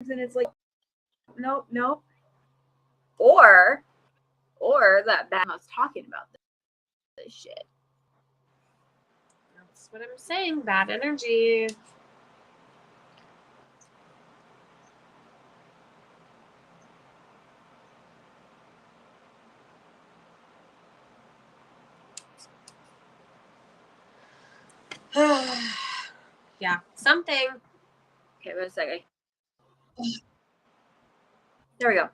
and it's like, nope, nope. Or that bad was talking about this shit. That's what I'm saying. Bad energy. Yeah, something. Okay, wait a second. There we go.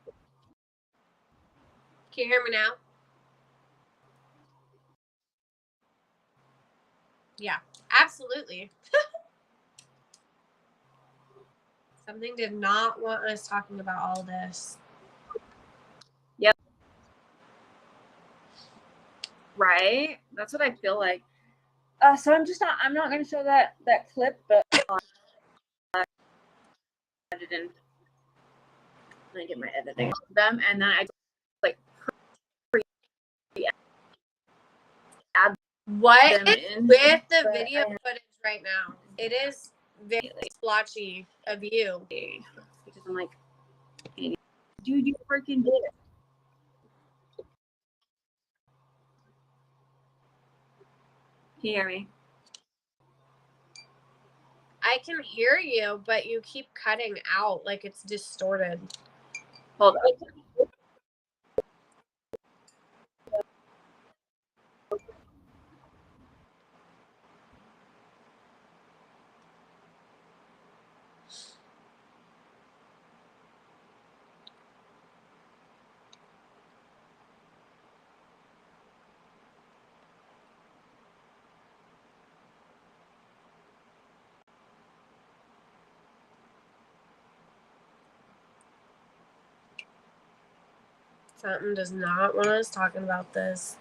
Can you hear me now? Yeah, absolutely. Something did not want us talking about all this. Yep. Right? That's what I feel like. So I'm not going to show that clip, but I didn't get my editing them, and then I like add what them in with the video footage right now. It is very splotchy of you. Because I'm like, hey, dude, you freaking did it. Can you hear me? I can hear you, but you keep cutting out like it's distorted. Hold on. Something does not want us talking about this.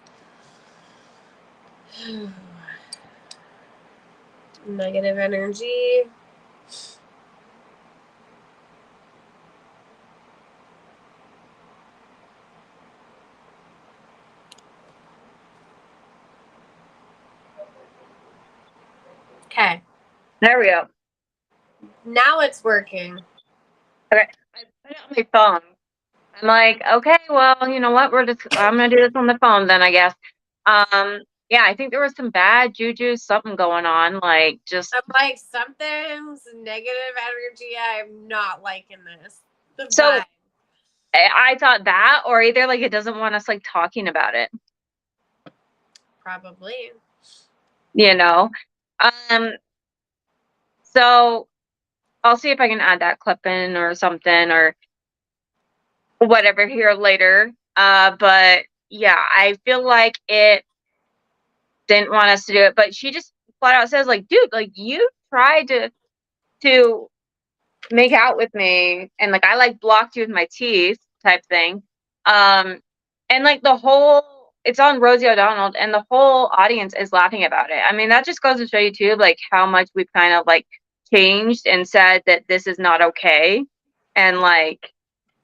Negative energy. Okay. There we go. Now it's working. Okay. I put it on my phone. I'm like, okay, well, you know what? I'm gonna do this on the phone then, I guess. Yeah, I think there was some bad juju, something going on, like just. I'm like, something's negative energy. I'm not liking this. So vibe. I thought that, or either like it doesn't want us like talking about it. Probably. You know, so I'll see if I can add that clip in or something or whatever here later. But yeah, I feel like it didn't want us to do it, but she just flat out says like, dude, like you tried to make out with me and like I like blocked you with my teeth type thing. And like it's on Rosie O'Donnell and the whole audience is laughing about it. I mean, that just goes to show you too, like how much we've kind of like changed and said that this is not okay. And like,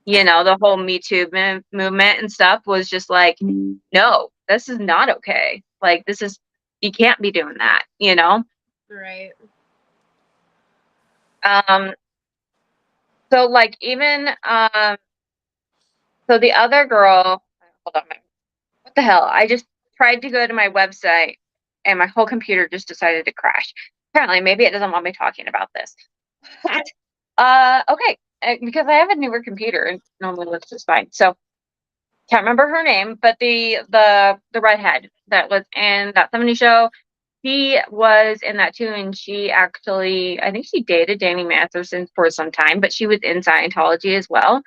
you know, the whole Me Too movement and stuff was just like, no, this is not okay. Like, you can't be doing that, you know? Right. So like even, so the other girl, hold on, what the hell? I just tried to go to my website and my whole computer just decided to crash. Apparently, maybe it doesn't want me talking about this. Okay, because I have a newer computer and normally it's just fine. So can't remember her name, but the redhead that was in that 70 show, she was in that too, and she actually, I think she dated Danny Masterson for some time, but she was in Scientology as well.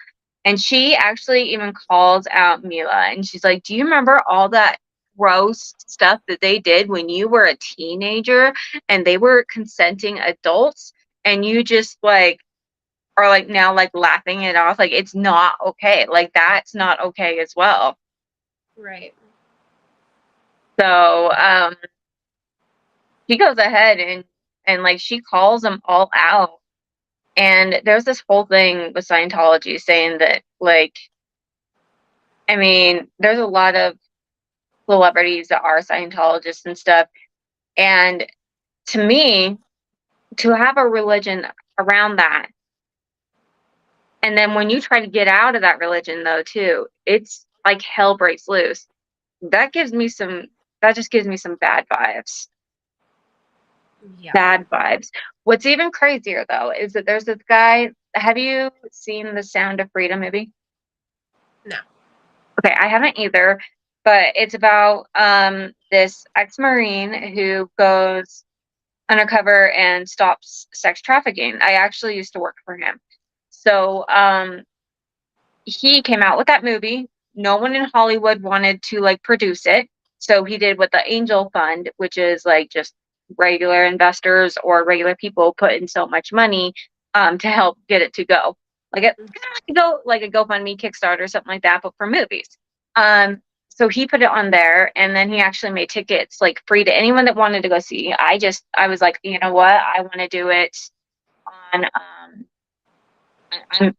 And she actually even calls out Mila, and she's like, "Do you remember all that gross stuff that they did when you were a teenager and they were consenting adults, and you just like are like now like laughing it off? Like it's not okay. Like that's not okay as well." Right. So she goes ahead and like she calls them all out. And there's this whole thing with Scientology saying that like, I mean, there's a lot of celebrities that are Scientologists and stuff. And to me, to have a religion around that And then when you try to get out of that religion, though, too, it's like hell breaks loose. That gives me some. That just gives me some bad vibes. Yeah. Bad vibes. What's even crazier, though, is that there's this guy. Have you seen the Sound of Freedom movie? No. Okay, I haven't either, but it's about this ex-Marine who goes undercover and stops sex trafficking. I actually used to work for him. So he came out with that movie. No one in Hollywood wanted to like produce it. So he did with the Angel Fund, which is like just regular investors or regular people put in so much money to help get it to go. Like it go like a GoFundMe, Kickstarter, something like that, but for movies. So he put it on there, and then he actually made tickets like free to anyone that wanted to go see. I was like, you know what? I want to do it on. I'm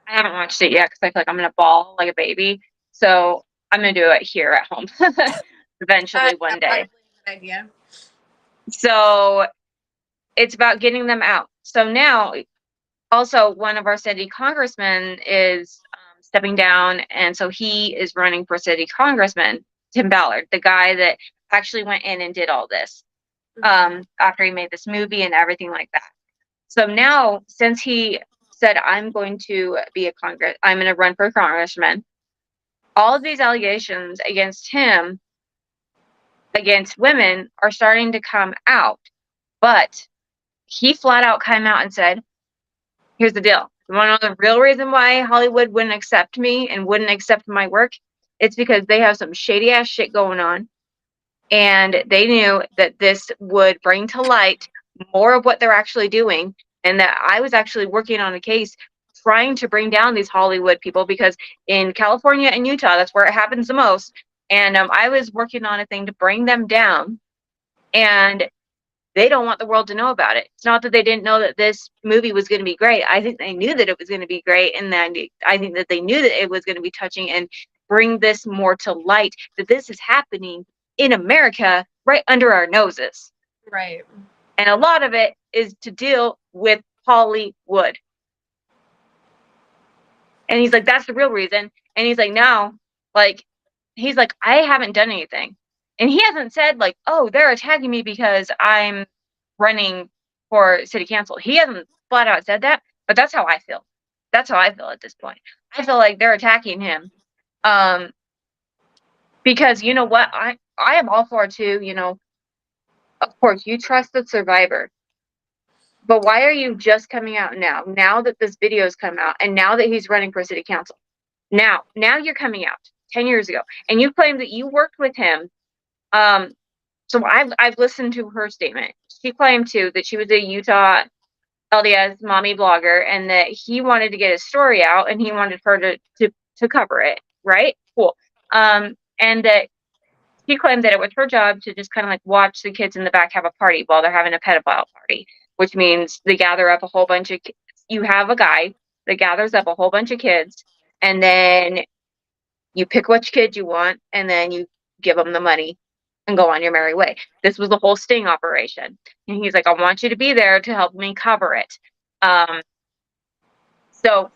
I haven't watched it yet because I feel like I'm gonna bawl like a baby. So I'm gonna do it here at home eventually one That's probably day. a good idea. So it's about getting them out. So now, also one of our city congressmen is stepping down, and so he is running for city congressman. Tim Ballard, the guy that actually went in and did all this after he made this movie and everything like that. So now, since he said, I'm going to I'm going to run for congressman, all of these allegations against him, against women, are starting to come out. But he flat out came out and said, here's the deal. You want to know the real reason why Hollywood wouldn't accept me and wouldn't accept my work? It's because they have some shady ass shit going on. And they knew that this would bring to light more of what they're actually doing. And that I was actually working on a case trying to bring down these Hollywood people, because in California and Utah, that's where it happens the most. And I was working on a thing to bring them down. And they don't want the world to know about it. It's not that they didn't know that this movie was going to be great. I think they knew that it was going to be great. And then I think that they knew that it was going to be touching and bring this more to light, that this is happening in America right under our noses. Right. And a lot of it is to deal with Hollywood. And he's like, that's the real reason. And he's like, no, like, he's like, I haven't done anything. And he hasn't said like, oh, they're attacking me because I'm running for city council. He hasn't flat out said that, but that's how I feel. That's how I feel at this point. I feel like they're attacking him. Because you know what? I am all for too, you know, of course you trust the survivor. But why are you just coming out now? Now that this video's come out and now that he's running for city council. Now you're coming out 10 years ago and you claim that you worked with him. So I've listened to her statement. She claimed too that she was a Utah LDS mommy blogger and that he wanted to get his story out and he wanted her to cover it, right? Cool. And that she claimed that it was her job to just kind of like watch the kids in the back have a party while they're having a pedophile party, which means they gather up a whole bunch of kids. You have a guy that gathers up a whole bunch of kids, and then you pick which kid you want, and then you give them the money and go on your merry way. This was the whole sting operation. And he's like, I want you to be there to help me cover it. So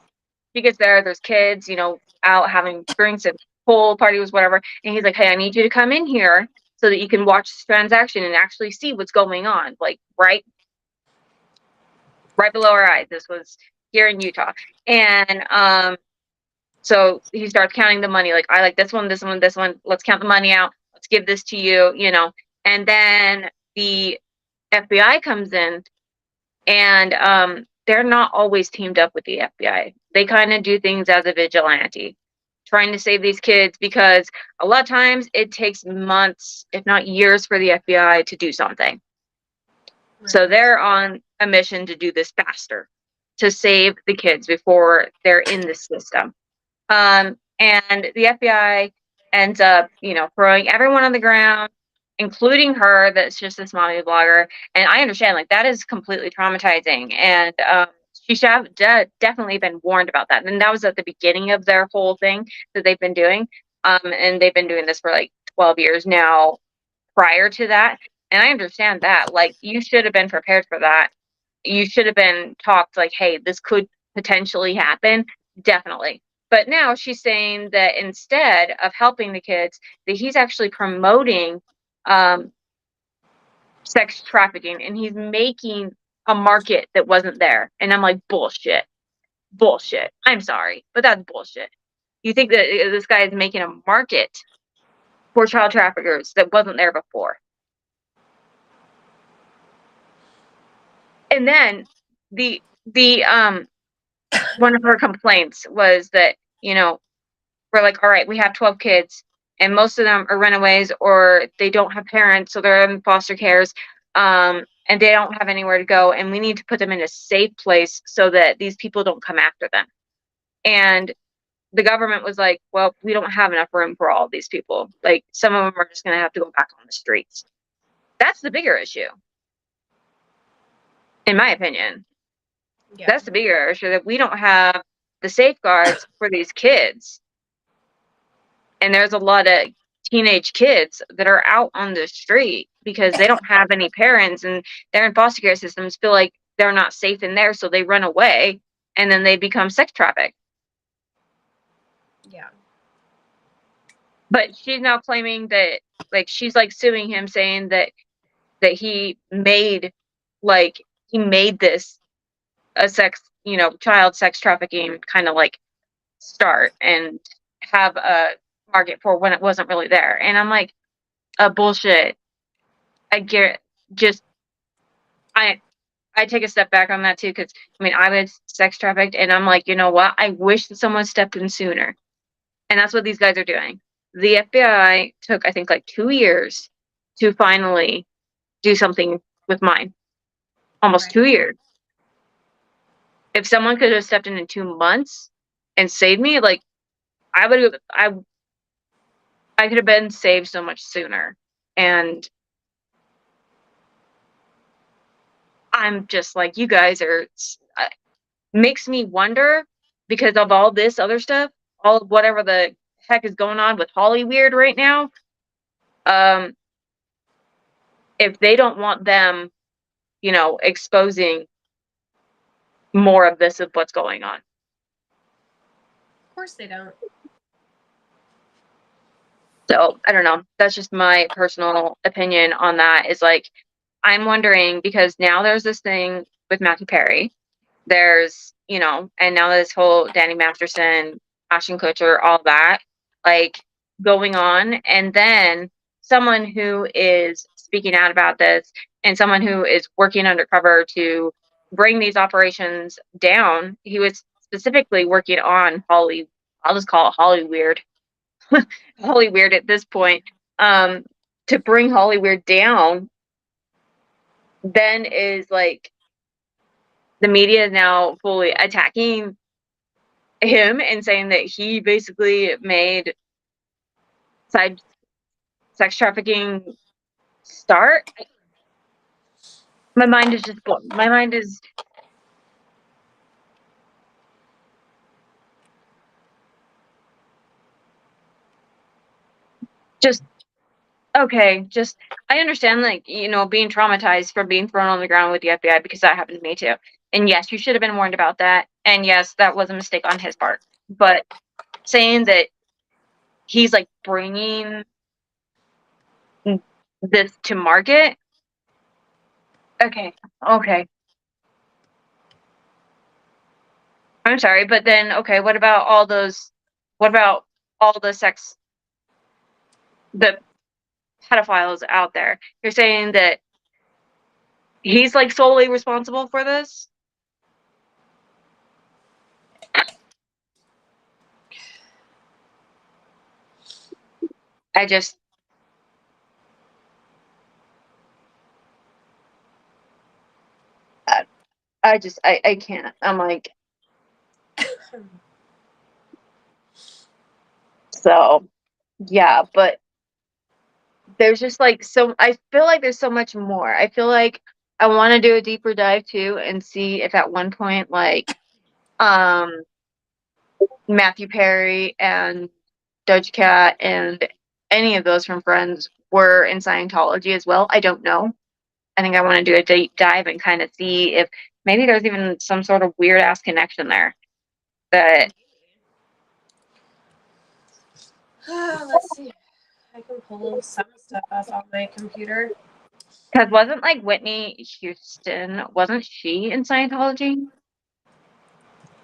he gets there, there's kids, you know, out having drinks and pool parties, whatever. And he's like, hey, I need you to come in here so that you can watch this transaction and actually see what's going on. Like right below our eyes. This was here in Utah. And so he starts counting the money. Like, I like this one, this one, this one. Let's count the money out. Let's give this to you, you know. And then the FBI comes in, and they're not always teamed up with the FBI. They kind of do things as a vigilante, trying to save these kids, because a lot of times it takes months, if not years, for the FBI to do something. Right. So they're on a mission to do this faster, to save the kids before they're in the system. And the FBI ends up, you know, throwing everyone on the ground, including her, that's just this mommy blogger. And I understand, like, that is completely traumatizing. And she should have definitely been warned about that. And that was at the beginning of their whole thing that they've been doing. And they've been doing this for like 12 years now prior to that. And I understand that. Like, you should have been prepared for that. You should have been talked like, hey, this could potentially happen. definitely. But now she's saying that instead of helping the kids, that he's actually promoting sex trafficking, and he's making a market that wasn't there. And I'm like, bullshit. Bullshit. I'm sorry, but that's bullshit. You think that this guy is making a market for child traffickers that wasn't there before? And then the one of her complaints was that, we're like, all right, we have 12 kids, and most of them are runaways or they don't have parents, so they're in foster cares, and they don't have anywhere to go, and we need to put them in a safe place so that these people don't come after them. And the government was like, well, we don't have enough room for all of these people. Like, some of them are just going to have to go back on the streets. That's the bigger issue, in my opinion. Yeah. That's the bigger issue, that we don't have the safeguards for these kids. And there's a lot of teenage kids that are out on the street because they don't have any parents, and they're in foster care systems, feel like they're not safe in there, so they run away, and then they become sex trafficked. Yeah. But she's now claiming that, like, she's like suing him, saying that he made this a sex, child sex trafficking kind of like start, and have a market for when it wasn't really there. And I'm like, bullshit. I get, just, I take a step back on that too, because I was sex trafficked, and I'm like, you know what? I wish that someone stepped in sooner. And that's what these guys are doing. The FBI took, I think, like 2 years to finally do something with mine. Almost Right. 2 years. If someone could have stepped in 2 months and saved me, like, I could have been saved so much sooner. And I'm just like, you guys are, makes me wonder, because of all this other stuff, all of whatever the heck is going on with Hollyweird right now, if they don't want them, exposing more of this, of what's going on. Of course they don't. So I don't know. That's just my personal opinion on that. Is like, I'm wondering, because now there's this thing with Matthew Perry. There's, and now this whole Danny Masterson, Ashton Kutcher, all that, like, going on. And then someone who is speaking out about this, and someone who is working undercover to bring these operations down. He was specifically working on I'll just call it Hollyweird. Hollyweird at this point, to bring Hollyweird down. Then is like, the media is now fully attacking him and saying that he basically made sex trafficking start. My mind is just blown. My mind is just, okay. Just, I understand, like, being traumatized from being thrown on the ground with the FBI, because that happened to me too. And yes, you should have been warned about that. And yes, that was a mistake on his part. But saying that he's like bringing this to market, okay. I'm sorry, but then, okay, what about all the the pedophiles out there? You're saying that he's like solely responsible for this? I just, I can't. I'm like, so, yeah, but there's just like, so I feel like there's so much more. I feel like I want to do a deeper dive too, and see if at one point, like, Matthew Perry and Doja Cat and any of those from Friends were in Scientology as well. I don't know. I think I want to do a deep dive and kind of see if maybe there's even some sort of weird ass connection there that Let's see. I can pull some stuff off on my computer. Because wasn't like Whitney Houston, wasn't she in Scientology?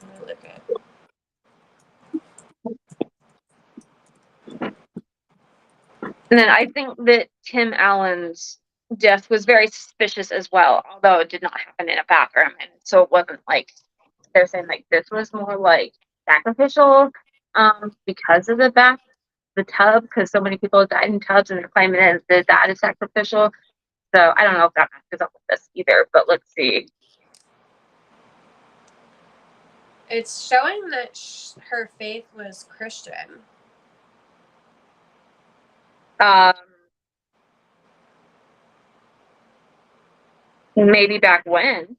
Let me look at. And then I think that Tim Allen's death was very suspicious as well, although it did not happen in a bathroom. And so it wasn't like they're saying like this was more like sacrificial because of the tub, because so many people died in tubs and they're claiming that is sacrificial. So I don't know if that matches up with this either, but let's see. It's showing that her faith was Christian. Maybe back when.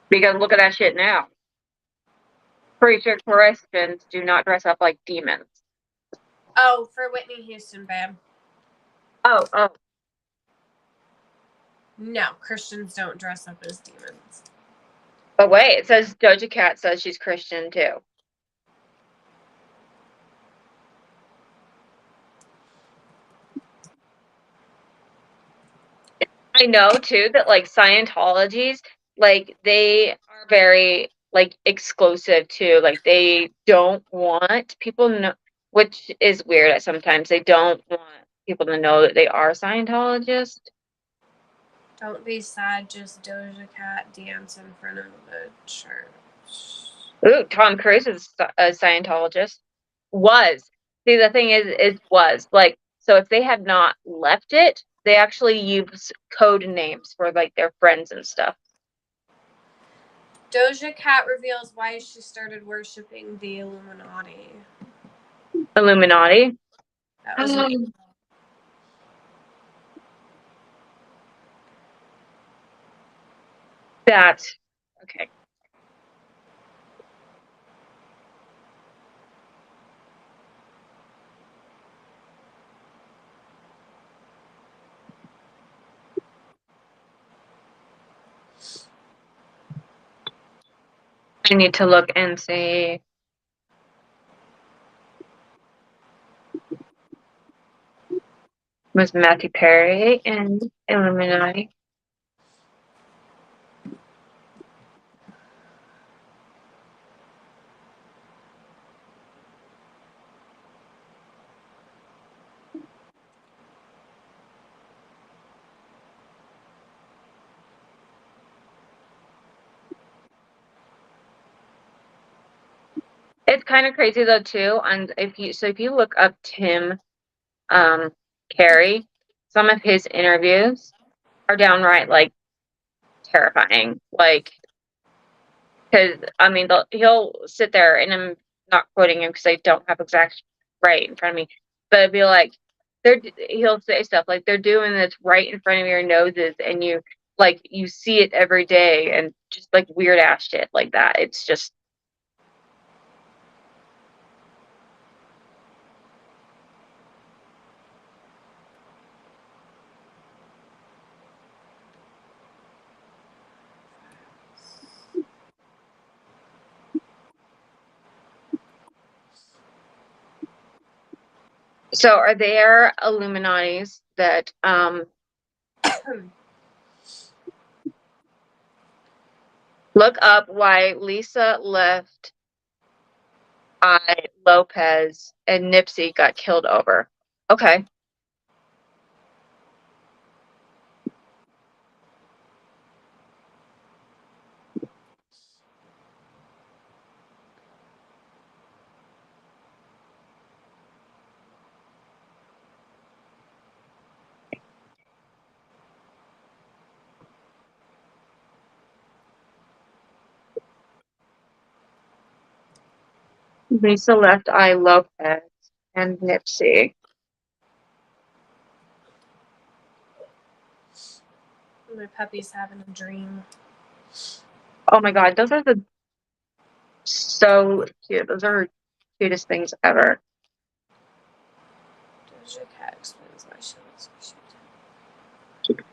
Because look at that shit now. Pretty sure Christians do not dress up like demons. Oh, for Whitney Houston, babe. Oh. No, Christians don't dress up as demons. But wait, it says Doja Cat says she's Christian too. I know too that like Scientologies, like they are very like exclusive too. Like they don't want people to know, which is weird. Sometimes they don't want people to know that they are Scientologists. Don't be sad, just Doja Cat dance in front of the church. Ooh, Tom Cruise is a Scientologist. Was. See, the thing is was. Like, so if they had not left it, they actually use code names for like their friends and stuff. Doja Cat reveals why she started worshiping the Illuminati. Illuminati. That was an That. Okay. I need to look and see. Was Matthew Perry in Illuminati? It's kind of crazy though too. And if you look up Tim Carey, some of his interviews are downright like terrifying. Like, because I mean, he'll sit there, and I'm not quoting him because I don't have exact right in front of me, but it'd be like he'll say stuff like they're doing this right in front of your noses, and you see it every day, and just like weird ass shit like that. It's just. So are there Illuminatis that look up why Lisa left I Lopez and Nipsey got killed over? Okay. Lisa left I Lopez and Nipsey. My puppy's having a dream. Oh my god, those are so cute. Those are the cutest things ever. Doja Cat explains why she looks so cute.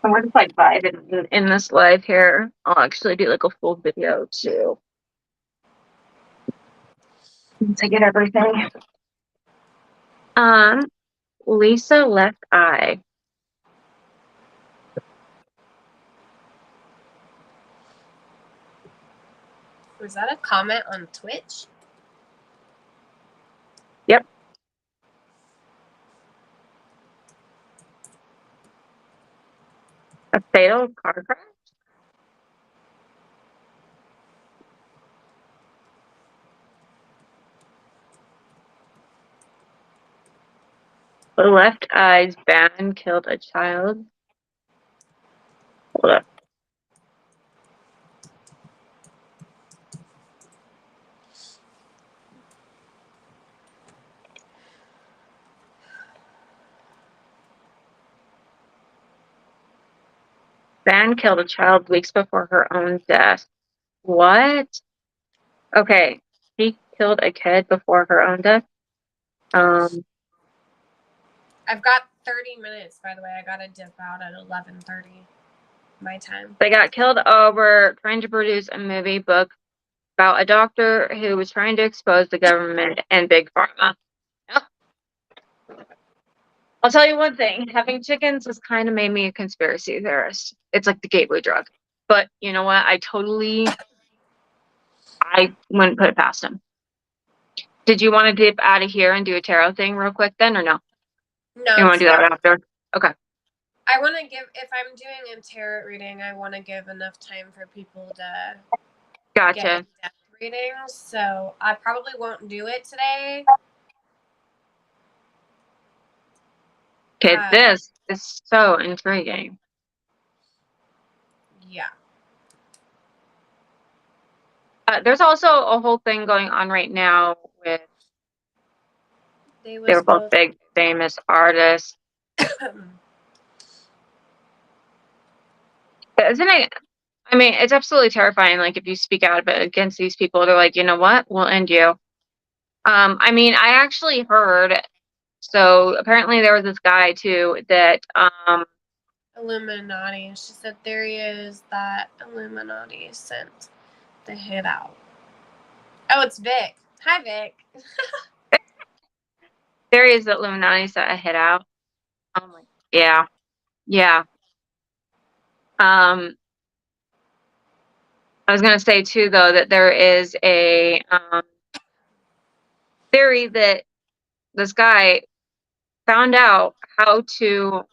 I'm just like vibe in this live here. I'll actually do like a full video too. Once I get everything. Lisa Left Eye. Was that a comment on Twitch? Yep. A fatal car crash? The left eye's ban killed a child. Hold up. Ban killed a child weeks before her own death. What? Okay. She killed a kid before her own death. I've got 30 minutes, by the way. I gotta dip out at 11:30 my time. They got killed over trying to produce a movie book about a doctor who was trying to expose the government and big pharma. I'll tell you one thing, having chickens has kind of made me a conspiracy theorist. It's like the gateway drug. But you know what? I wouldn't put it past him. Did you want to dip out of here and do a tarot thing real quick then, or no? No. You want to do that after? Okay. I want to give, if I'm doing a tarot reading, I want to give enough time for people to Gotcha. get in-depth readings. So I probably won't do it today. Okay, this is so intriguing. Yeah. There's also a whole thing going on right now with they were both big famous artists. Isn't it? I mean, it's absolutely terrifying. Like if you speak out against these people, they're like, you know what? We'll end you. I mean, I actually heard. So apparently there was this guy too that Illuminati. She said there he is. That Illuminati sent the hit out. Oh, it's Vic. Hi, Vic. there is that Illuminati sent a hit out. I'm like, yeah. I was gonna say too, though, that there is a theory that this guy found out how to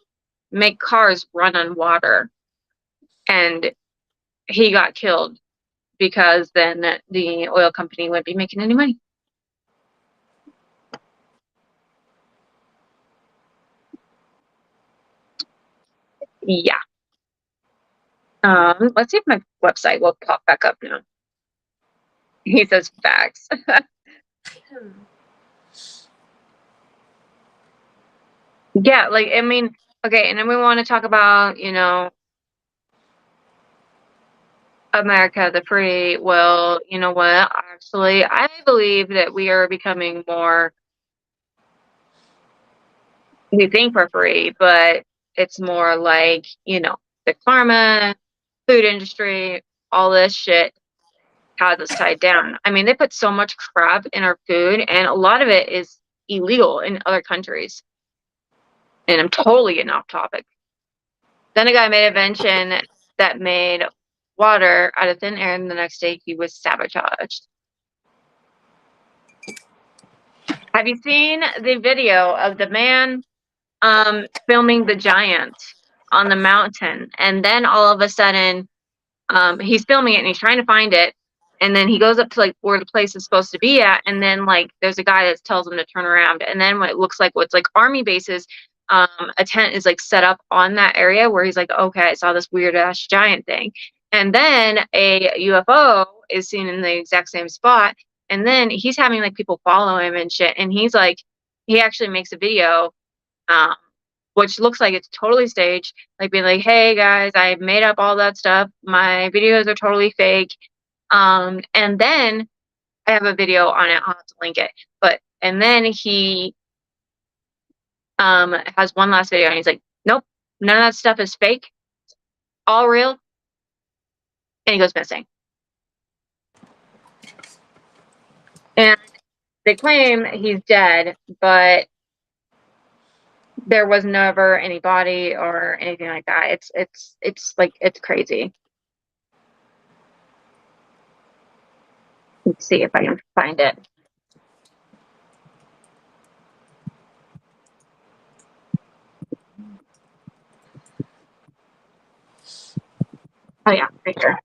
make cars run on water, and he got killed because then the oil company wouldn't be making any money. Yeah. Let's see if my website will pop back up now. He says facts. Yeah, like, I mean, okay, and then we want to talk about, you know, America the free. Well, you know what? Actually, I believe that we are becoming more, we think we're free, but it's more like, you know, big pharma, food industry, all this shit has us tied down. I mean, they put so much crap in our food, and a lot of it is illegal in other countries. And I'm totally getting off topic. Then a guy made a invention that made water out of thin air, and the next day he was sabotaged. Have you seen the video of the man filming the giant on the mountain? And then all of a sudden, he's filming it and he's trying to find it. And then he goes up to like where the place is supposed to be at. And then like there's a guy that tells him to turn around. And then what it looks like what's like army bases, a tent is like set up on that area where he's like, okay, I saw this weird ass giant thing. And then a UFO is seen in the exact same spot. And then he's having like people follow him and shit. And he's like, he actually makes a video, which looks like it's totally staged, like being like, hey guys, I made up all that stuff. My videos are totally fake. And then I have a video on it. I'll have to link it. And then he has one last video and he's like, nope, none of that stuff is fake. all real, and he goes missing. And they claim he's dead, but there was never any body or anything like that. It's crazy. Let's see if I can find it. Oh yeah, right here.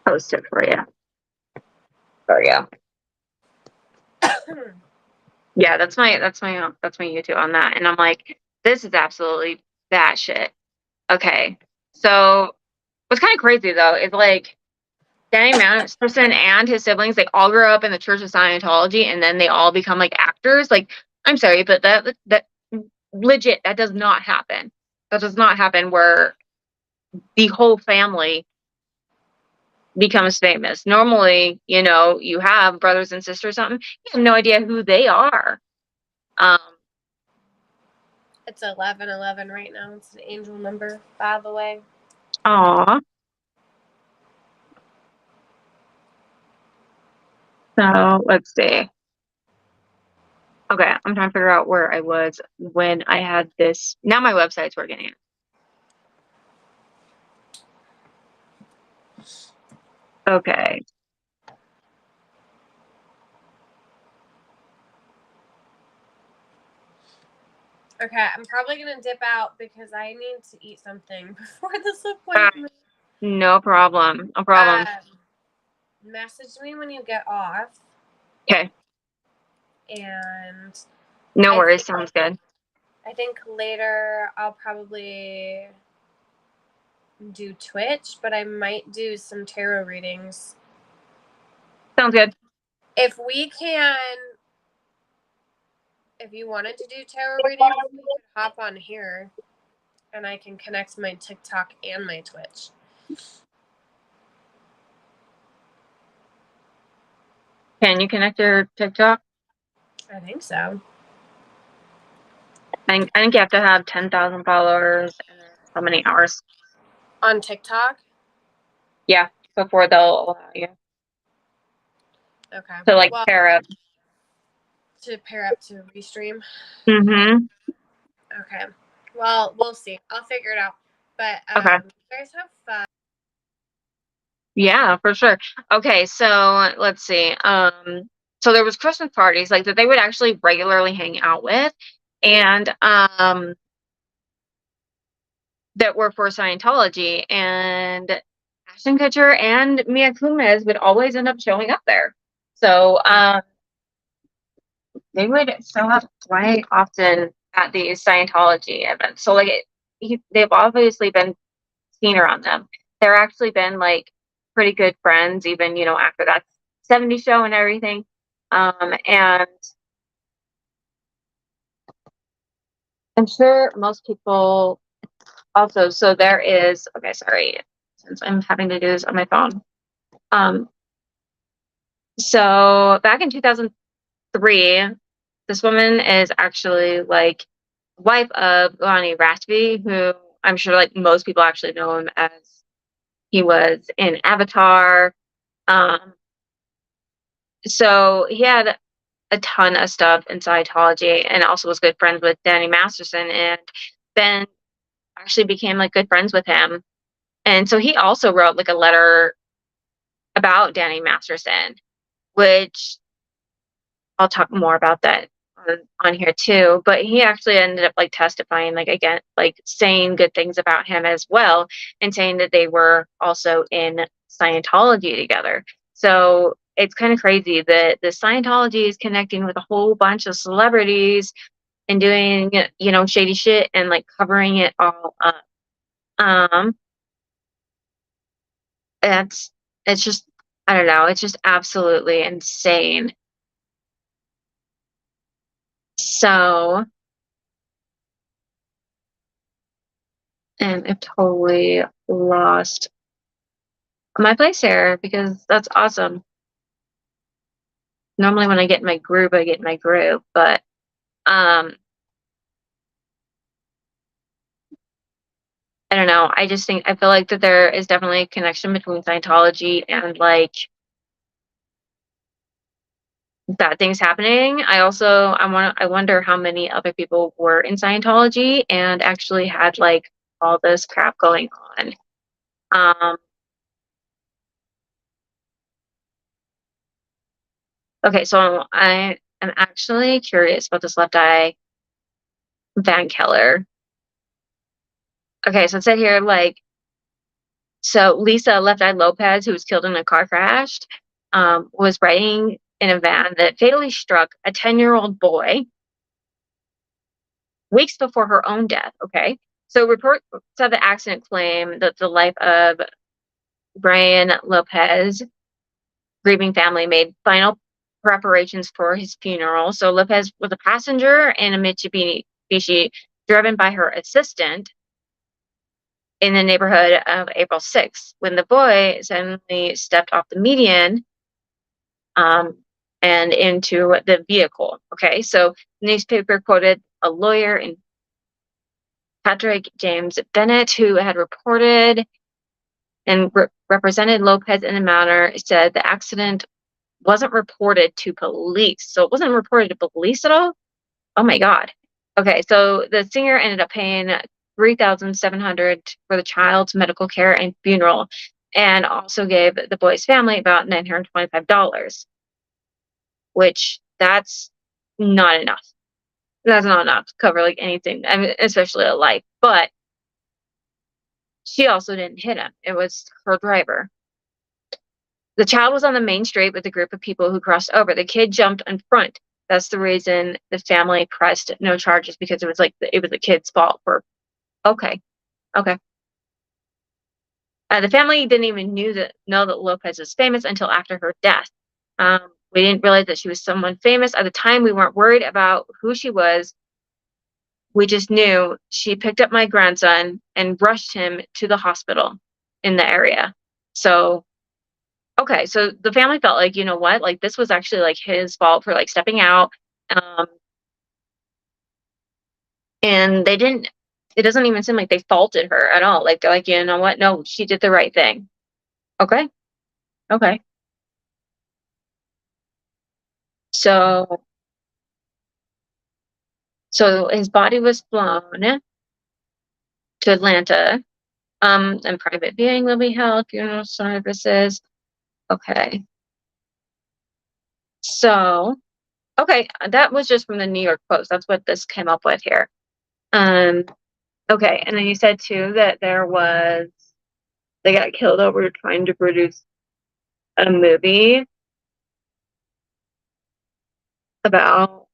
Post it for you. There we go. Yeah, that's my YouTube on that. And I'm like, this is absolutely batshit. Okay. So what's kind of crazy though is like Danny Masterson and his siblings, they all grew up in the Church of Scientology and then they all become like actors. Like, I'm sorry, but that legit, that does not happen. That does not happen where the whole family becomes famous. Normally, you have brothers and sisters or something, you have no idea who they are. It's 11:11 right now. It's an angel number, by the way. Aw. So let's see. Okay, I'm trying to figure out where I was when I had this. Now my website's working. Okay. Okay, I'm probably gonna dip out because I need to eat something before this appointment. No problem. No problem. Message me when you get off. Okay. And No worries. Sounds good. I think later I'll probably do Twitch, but I might do some tarot readings. Sounds good. If you wanted to do tarot readings, we could hop on here and I can connect my TikTok and my Twitch. Can you connect your TikTok? I think so. I think you have to have 10,000 followers and so many hours. On TikTok? Yeah, before they'll allow you. Okay. To pair up. To pair up to Restream? Mm-hmm. Okay. Well, we'll see. I'll figure it out. But Okay. you guys have fun. Yeah, for sure. Okay, so let's see. So there was Christmas parties like that they would actually regularly hang out with, and that were for Scientology, and Ashton Kutcher and Mia Kunis would always end up showing up there. So they would show up quite often at these Scientology events. So they've obviously been seen around them. They're actually been like pretty good friends, even after that 70 show and everything. And I'm sure most people also. So there is okay. Sorry, since I'm having to do this on my phone. So back in 2003, this woman is actually like wife of Lonnie Raspy, who I'm sure like most people actually know him as he was in Avatar. So he had a ton of stuff in Scientology and also was good friends with Danny Masterson, and Ben actually became like good friends with him. And so he also wrote like a letter about Danny Masterson, which I'll talk more about that on here too. But he actually ended up like testifying, like again, like saying good things about him as well, and saying that they were also in Scientology together. So it's kind of crazy that the Scientology is connecting with a whole bunch of celebrities and doing, shady shit and like covering it all up. It's it's just I don't know, it's just absolutely insane. So, and I've totally lost my place here because that's awesome. Normally when I get in my groove, I get in my groove, but Um, I don't know. I feel like that there is definitely a connection between Scientology and like bad things happening. I wonder how many other people were in Scientology and actually had like all this crap going on. Um, okay, so I am actually curious about this Left Eye Van Keller. Okay, so it said here like so Lisa Left Eye Lopez, who was killed in a car crash, was riding in a van that fatally struck a 10-year-old boy weeks before her own death. Okay. So reports of the accident claim that the life of Brian Lopez grieving family made final preparations for his funeral. So Lopez was a passenger in a Mitsubishi driven by her assistant in the neighborhood of April 6th when the boy suddenly stepped off the median um, and into the vehicle. Okay, so the newspaper quoted a lawyer in Patrick James Bennett, who had reported and represented Lopez in the matter, said the accident wasn't reported to police. So it wasn't reported to police at all? Oh my God. Okay, so the singer ended up paying $3,700 for the child's medical care and funeral, and also gave the boy's family about $925, which that's not enough. That's not enough to cover like anything. I mean, especially a life. But she also didn't hit him. It was her driver. The child was on the main street with a group of people who crossed over. The kid jumped in front. That's the reason the family pressed no charges because it was like it was the kid's fault. For okay, okay. The family didn't even know that Lopez was famous until after her death. We didn't realize that she was someone famous at the time. We weren't worried about who she was. We just knew she picked up my grandson and rushed him to the hospital in the area. So okay, so the family felt like, you know what, like this was actually like his fault for like stepping out. Um, and they didn't, it doesn't even seem like they faulted her at all. Like they're like, you know what? No, she did the right thing. Okay. Okay. So, so his body was flown to Atlanta. And private viewing will be held, funeral services. Okay. So, okay, that was just from the New York Post. That's what this came up with here. Um, okay, and then you said too that they got killed over trying to produce a movie about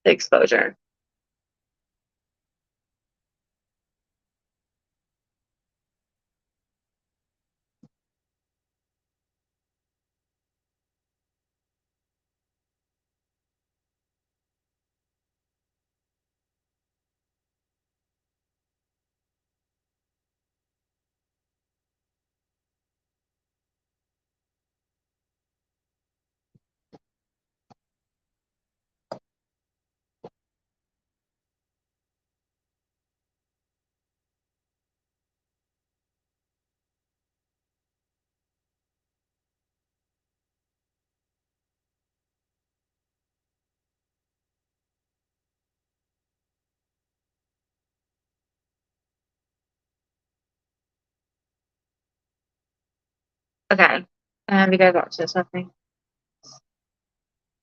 the exposure. Okay. Have you guys watched this with me?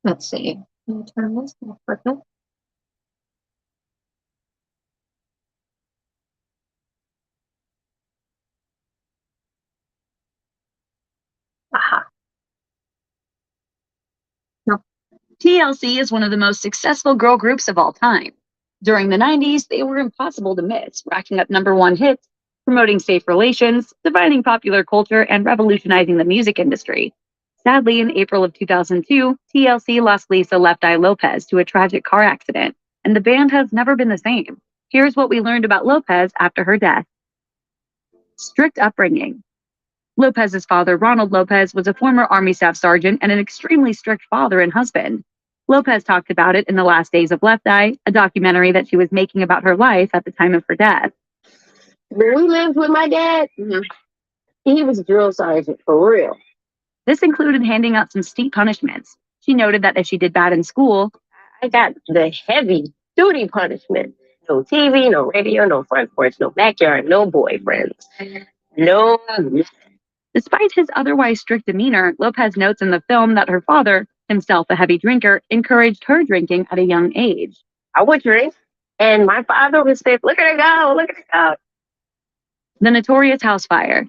Let's see. Can you turn this? Perfect. Aha. No. TLC is one of the most successful girl groups of all time. During the 90s, they were impossible to miss, racking up #1 hits, promoting safe relations, defining popular culture, and revolutionizing the music industry. Sadly, in April of 2002, TLC lost Lisa Left Eye Lopez to a tragic car accident, and the band has never been the same. Here's what we learned about Lopez after her death. Strict upbringing. Lopez's father, Ronald Lopez, was a former Army Staff Sergeant and an extremely strict father and husband. Lopez talked about it in The Last Days of Left Eye, a documentary that she was making about her life at the time of her death. When we lived with my dad, he was a drill sergeant for real. This included handing out some steep punishments. She noted that if she did bad in school, I got the heavy duty punishment. No TV, no radio, no front porch, no backyard, no boyfriends. No. despite his otherwise strict demeanor, Lopez notes in the film that her father, himself a heavy drinker, encouraged her drinking at a young age. I would drink, and my father would say, "Look at her go, look at her go." The notorious house fire.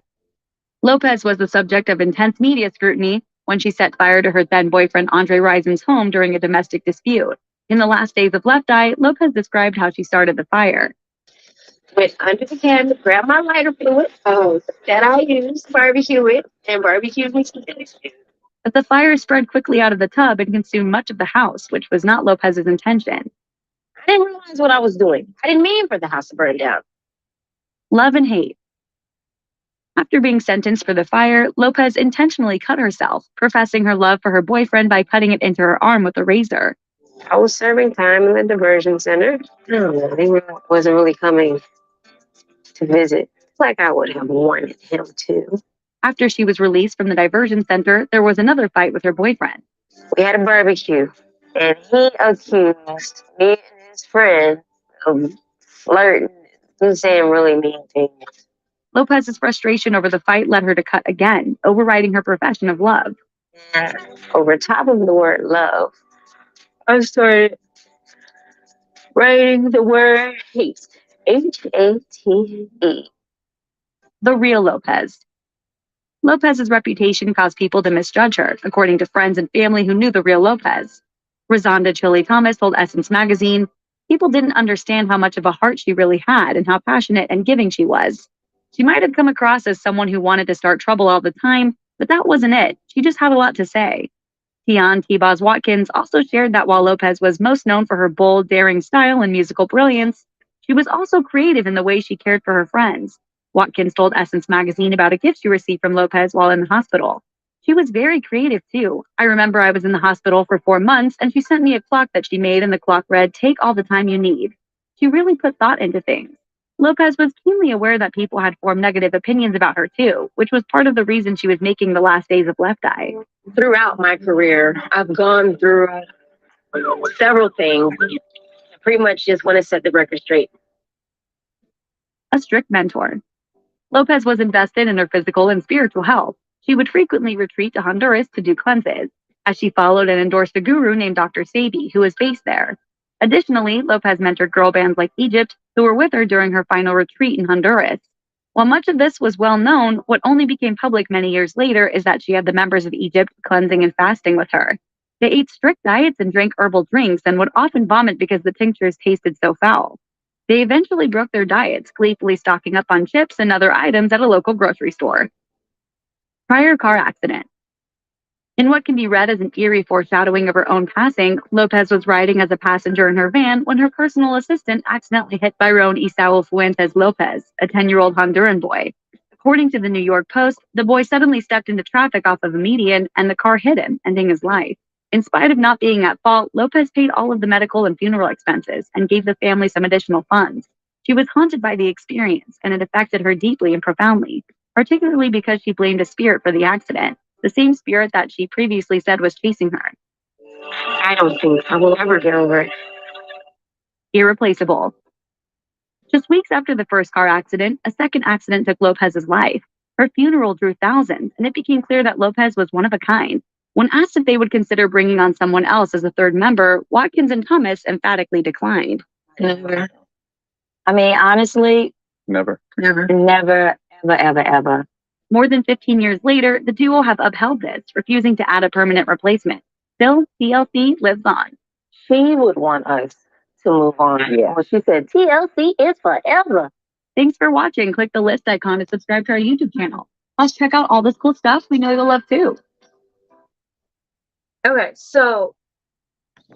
Lopez was the subject of intense media scrutiny when she set fire to her then boyfriend Andre Risen's home during a domestic dispute. In The Last Days of Left Eye, Lopez described how she started the fire. Went under the cabinet, grabbed my lighter fluid that I used to barbecue with, and barbecued me some fish. But the fire spread quickly out of the tub and consumed much of the house, which was not Lopez's intention. I didn't realize what I was doing. I didn't mean for the house to burn down. Love and hate. After being sentenced for the fire, Lopez intentionally cut herself, professing her love for her boyfriend by cutting it into her arm with a razor. I was serving time in the diversion center. I don't know, they wasn't really coming to visit like I would have wanted him to. After she was released from the diversion center, there was another fight with her boyfriend. We had a barbecue, and he accused me and his friend of flirting and saying really mean things. Lopez's frustration over the fight led her to cut again, overriding her profession of love. And over top of the word love, I started writing the word hate. Hate. The real Lopez. Lopez's reputation caused people to misjudge her, according to friends and family who knew the real Lopez. Rosanda Chili Thomas told Essence magazine, "People didn't understand how much of a heart she really had and how passionate and giving she was. She might have come across as someone who wanted to start trouble all the time, but that wasn't it. She just had a lot to say." Tian T-Boz Watkins also shared that while Lopez was most known for her bold, daring style and musical brilliance, she was also creative in the way she cared for her friends. Watkins told Essence magazine about a gift she received from Lopez while in the hospital. "She was very creative too. I remember I was in the hospital for 4 months and she sent me a clock that she made and the clock read, 'Take all the time you need.' She really put thought into things." Lopez was keenly aware that people had formed negative opinions about her too, which was part of the reason she was making The Last Days of Left Eye. Throughout my career, I've gone through several things. I pretty much just want to set the record straight. A strict mentor. Lopez was invested in her physical and spiritual health. She would frequently retreat to Honduras to do cleanses, as she followed and endorsed a guru named Dr. Sabi, who was based there. Additionally, Lopez mentored girl bands like Egypt, who were with her during her final retreat in Honduras. While much of this was well known, what only became public many years later is that she had the members of Egypt cleansing and fasting with her. They ate strict diets and drank herbal drinks and would often vomit because the tinctures tasted so foul. They eventually broke their diets, gleefully stocking up on chips and other items at a local grocery store. Prior car accident. In what can be read as an eerie foreshadowing of her own passing, Lopez was riding as a passenger in her van when her personal assistant accidentally hit Byron Isao Fuentes Lopez, a 10-year-old Honduran boy. According to the New York Post, the boy suddenly stepped into traffic off of a median and the car hit him, ending his life. In spite of not being at fault, Lopez paid all of the medical and funeral expenses and gave the family some additional funds. She was haunted by the experience, and it affected her deeply and profoundly, particularly because she blamed a spirit for the accident, the same spirit that she previously said was chasing her. I don't think I will ever get over it. Irreplaceable. Just weeks after the first car accident, a second accident took Lopez's life. Her funeral drew thousands, and it became clear that Lopez was one of a kind. When asked if they would consider bringing on someone else as a third member, Watkins and Thomas emphatically declined. Never. I mean, honestly, Never. never, ever. More than 15 years later, the duo have upheld this, refusing to add a permanent replacement. Still, TLC lives on. She would want us to move on. Yeah. Well, she said TLC is forever. Thanks for watching. Click the list icon to subscribe to our YouTube channel. Plus, check out all this cool stuff we know you'll love too. Okay, so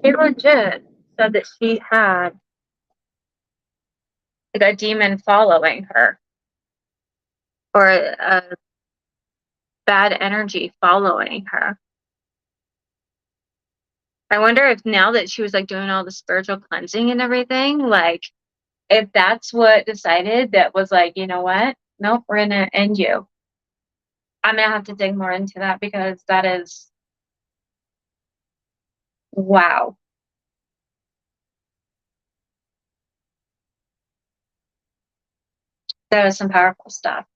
she legit said that she had like a demon following her, or a bad energy following her. I wonder if now that she was like doing all the spiritual cleansing and everything, like if that's what decided that was like, you know what? Nope, we're gonna end you. I'm gonna have to dig more into that because that is wow. That is some powerful stuff.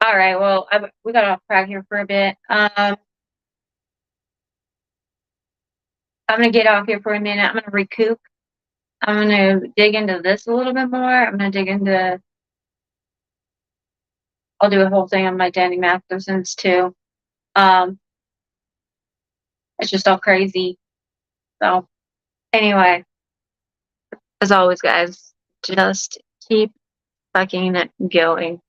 All right, well, we got off track here for a bit. I'm gonna get off here for a minute. I'm gonna recoup. I'm gonna dig into this a little bit more. I'm gonna dig into. I'll do a whole thing on my Danny Matherson's too. Um, it's just all crazy. So anyway, as always, guys, just keep fucking going.